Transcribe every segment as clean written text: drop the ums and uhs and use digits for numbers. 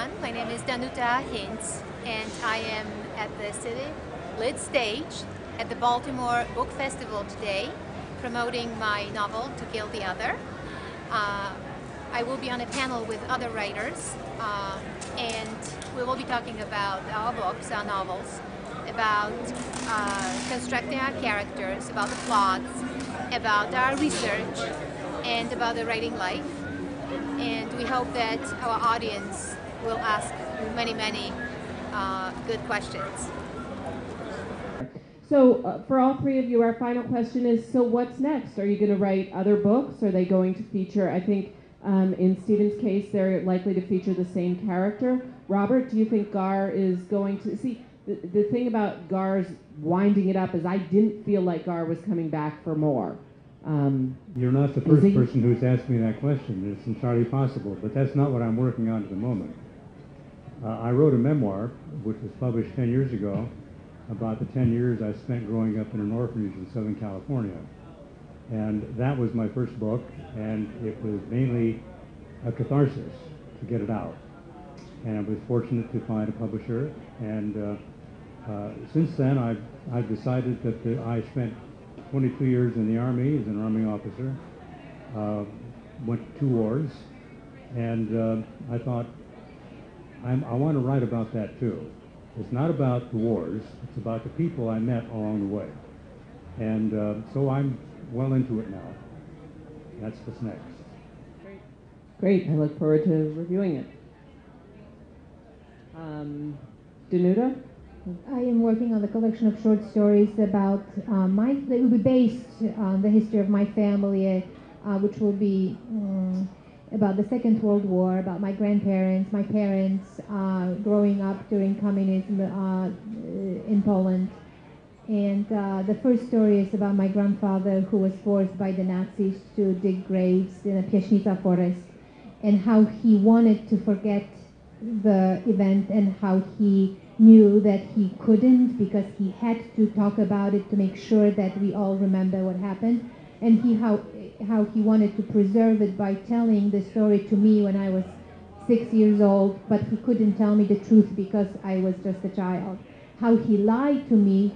everyone. My name is Danuta Hintz, and I am at the City Lit stage at the Baltimore Book Festival today, promoting my novel, To Kill the Other. I will be on a panel with other writers, and we will be talking about our books, our novels, about constructing our characters, about the plots, about our research, and about the writing life. And we hope that our audience will ask many good questions. So for all three of you, our final question is, so what's next? Are you going to write other books? Are they going to feature, I think in Stephen's case, they're likely to feature the same character. Robert, do you think Gar is going to, see, the thing about Gar's winding it up is I didn't feel like Gar was coming back for more. You're not the first person who's asked me that question. It's entirely possible, but that's not what I'm working on at the moment. I wrote a memoir, which was published 10 years ago, about the 10 years I spent growing up in an orphanage in Southern California. And that was my first book, and it was mainly a catharsis to get it out. And I was fortunate to find a publisher, and since then I've decided that I spent 22 years in the Army as an Army officer, went to 2 wars, and I thought, I want to write about that too. It's not about the wars, it's about the people I met along the way. And so I'm well into it now. That's what's next. Great, I look forward to reviewing it. Danuta? I am working on the collection of short stories about that will be based on the history of my family, which will be about the Second World War, about my grandparents, my parents growing up during communism in Poland. And the first story is about my grandfather, who was forced by the Nazis to dig graves in a Piaśnica forest, and how he wanted to forget the event and how he knew that he couldn't because he had to talk about it to make sure that we all remember what happened, and how he wanted to preserve it by telling the story to me when I was 6 years old, but he couldn't tell me the truth because I was just a child. How he lied to me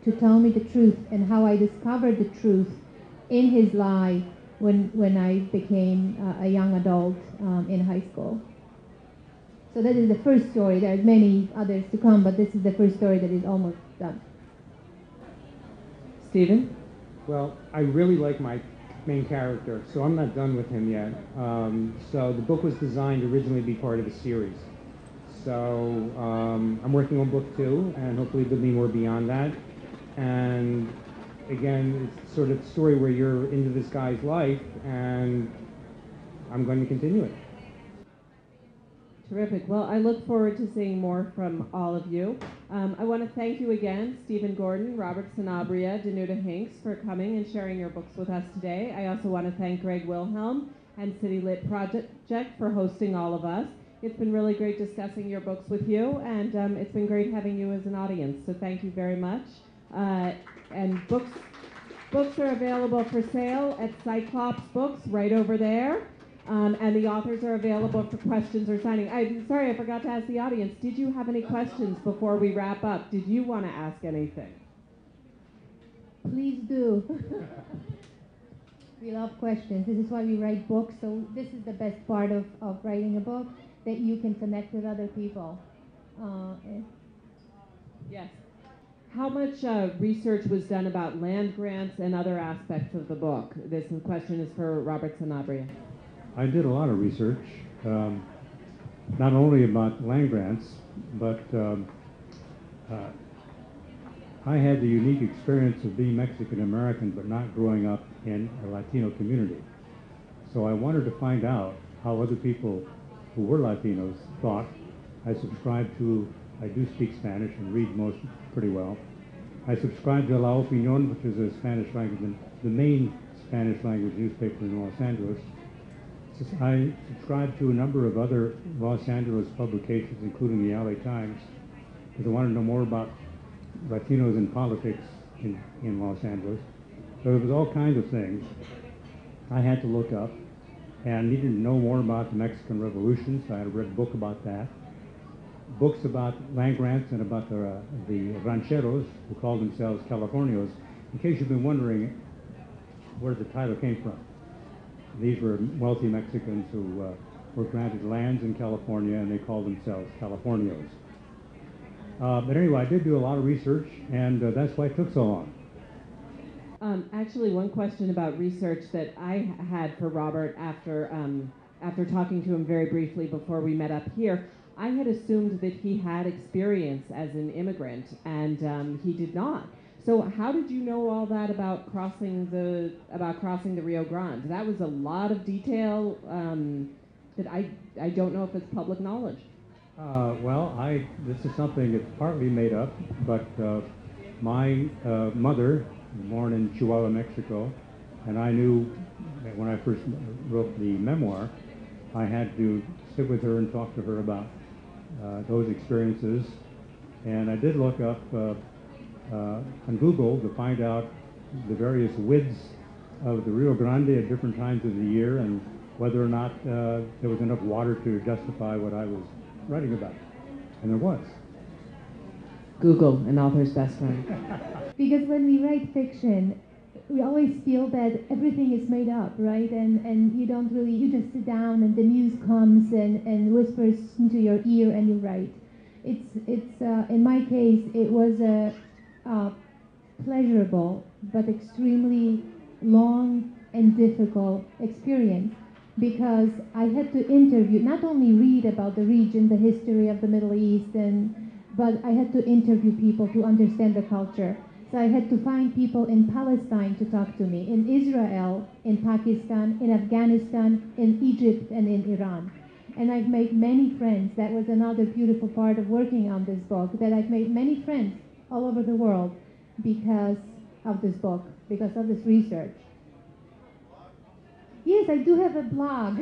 to tell me the truth, and how I discovered the truth in his lie when I became a young adult in high school. So that is the first story. There are many others to come, but this is the first story that is almost done. Stephen? Well, I really like my main character, so I'm not done with him yet. So the book was designed originally to be part of a series. So I'm working on book 2, and hopefully there'll be more beyond that. And again, it's sort of a story where you're into this guy's life, and I'm going to continue it. Terrific. Well, I look forward to seeing more from all of you. I want to thank you again, Stephen Gordon, Robert Sanabria, Danuta Hinks, for coming and sharing your books with us today. I also want to thank Greg Wilhelm and City Lit Project for hosting all of us. It's been really great discussing your books with you, and it's been great having you as an audience, so thank you very much. And books are available for sale at Cyclops Books right over there. And the authors are available for questions or signing. I'm sorry, I forgot to ask the audience. Did you have any questions before we wrap up? Did you want to ask anything? Please do. We love questions. This is why we write books. So this is the best part of writing a book, that you can connect with other people. Yes. How much research was done about land grants and other aspects of the book? This question is for Robert Sanabria. I did a lot of research, not only about land grants, but I had the unique experience of being Mexican American but not growing up in a Latino community. So I wanted to find out how other people who were Latinos thought. I do speak Spanish and read most pretty well. I subscribed to La Opinión, which is a Spanish language, the main Spanish language newspaper in Los Angeles. I subscribed to a number of other Los Angeles publications, including the LA Times, because I wanted to know more about Latinos in politics in Los Angeles. So there was all kinds of things I had to look up, and needed to know more about the Mexican Revolution, so I had read a book about that. books about land grants and about the rancheros, who called themselves Californios. In case you've been wondering where the title came from, these were wealthy Mexicans who were granted lands in California, and they called themselves Californios. But anyway, I did do a lot of research, and that's why it took so long. Actually, one question about research that I had for Robert after talking to him very briefly before we met up here, I had assumed that he had experience as an immigrant, and he did not. So how did you know all that about crossing the Rio Grande? That was a lot of detail that I don't know if it's public knowledge. Well, this is something that's partly made up, but my mother, born in Chihuahua, Mexico, and I knew that when I first wrote the memoir, I had to sit with her and talk to her about those experiences. And I did look up on Google to find out the various widths of the Rio Grande at different times of the year and whether or not there was enough water to justify what I was writing about. And there was. Google, an author's best friend. Because when we write fiction, we always feel that everything is made up, right? And you don't really, you just sit down and the muse comes and whispers into your ear and you write. It's in my case, it was a pleasurable but extremely long and difficult experience, because I had to interview, not only read about the region, the history of the Middle East, but I had to interview people to understand the culture. So I had to find people in Palestine to talk to me, in Israel, in Pakistan, in Afghanistan, in Egypt, and in Iran. And I've made many friends. That was another beautiful part of working on this book, that I've made many friends all over the world because of this book, because of this research. Yes, I do have a blog.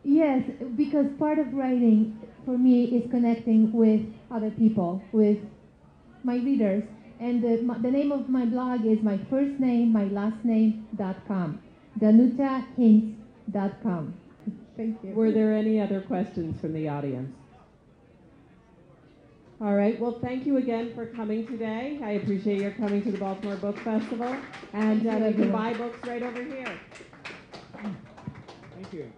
Yes, because part of writing for me is connecting with other people, with my readers. And the name of my blog is my first name, my last name.com. DanutaHinks.com. Thank you. Were there any other questions from the audience? All right, well, thank you again for coming today. I appreciate your coming to the Baltimore Book Festival. And you can buy books right over here. Thank you.